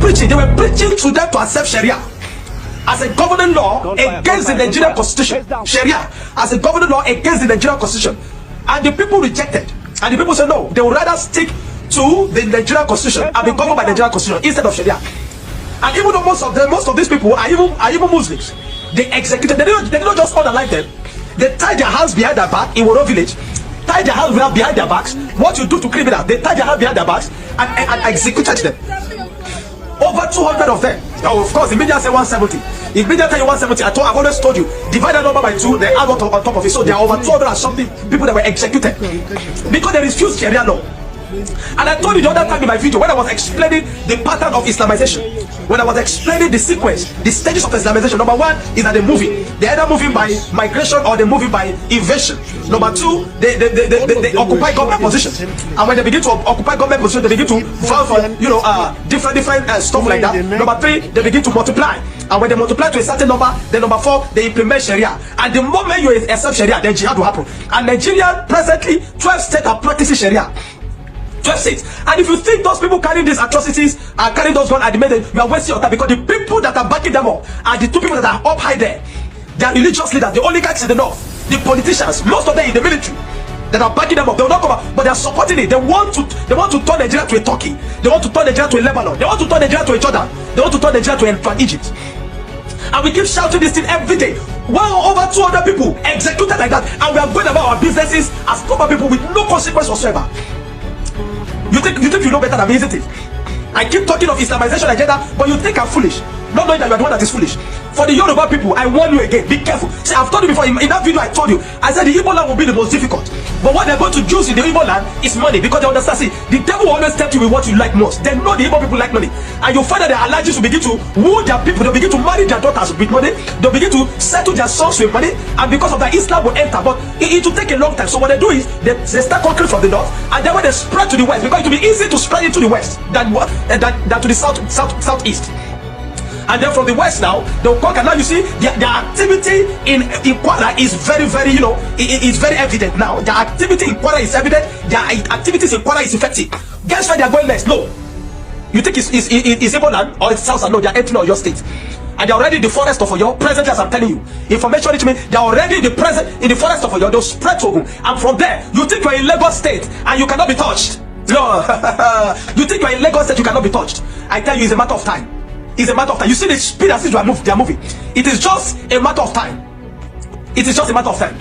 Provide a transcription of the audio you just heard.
preaching to them to accept Sharia as a governing law against the Nigerian constitution. Sharia as a governing law against the Nigerian constitution. And the people rejected. And the people said no, they would rather stick to the Nigerian constitution and be governed by the Nigerian constitution instead of Sharia. And even though most of these people are even Muslims, they executed. They didn't just unalive them. They tied their hands behind their back in Woro village. Tied their hands behind their backs. What you do to criminals? They tied their hands behind their backs and executed them. Over 200 of them. Now, of course, the media say 170. If media tell you 170, I've always told you, divide that number by 2, they add on top of it. So there are over 200 and something people that were executed because they refused Sharia law. And I told you the other time in my video when I was explaining the pattern of Islamization, when I was explaining the sequence, the stages of Islamization. Number 1 is that they're moving. They're either moving by migration or they're moving by invasion. Number 2, they occupy government positions. And when they begin to occupy government positions, they begin to file for different stuff like that. Number 3, they begin to multiply. And when they multiply to a certain number, then number 4, they implement Sharia. And the moment you accept Sharia, then jihad will happen. And Nigeria presently, 12 states are practicing Sharia. 12 states. And if you think those people carrying these atrocities are carrying those guns at the minute, you are wasting your time, because the people that are backing them up are the 2 people that are up high there. They are religious leaders, the oligarchs in the north, the politicians, most of them in the military that are backing them up. They will not come up, but they are supporting it. They want to turn Nigeria to a Turkey. They want to turn Nigeria to a Lebanon. They want to turn Nigeria to a Jordan. They want to turn Nigeria to an Egypt. And we keep shouting this thing every day. Wow, over 200 people executed like that, and we are going about our businesses as proper people with no consequence whatsoever. You think you know better than me, isn't it? I keep talking of Islamization agenda, but you think I'm foolish, not knowing that you are the one that is foolish. For the Yoruba people, I warn you again, be careful. See, I've told you before, in that video I told you, I said the Igbo land will be the most difficult. But what they're going to use in the Igbo land is money, because they understand, see, the devil will always tempt you with what you like most. They know the Igbo people like money. And you'll find that their allergies will begin to woo their people, they'll begin to marry their daughters with money, they'll begin to settle their sons with money, and because of that, Islam will enter. But it will take a long time. So what they do is, they start conquering from the north, and then when they spread to the west, because it will be easy to spread into the west than to the southeast. And then from the west now, they'll conquer. Now you see, their activity in Kwara is very, it's very evident now. Their activity in Kwara is evident. Their activities in Kwara is effective. Guess where they are going next? No. You think it's Igbo land or it's South? No, they are entering your state. And they're already in the forest of Oyo. Presently, as I'm telling you, information reach me, they're already in the forest of Oyo. They'll spread to Ogun. And from there, you think you're in Lagos state and you cannot be touched. No. You think you're in Lagos state, you cannot be touched. I tell you, it's a matter of time. It's a matter of time. You see the speed at which they are moving. It is just a matter of time. It is just a matter of time.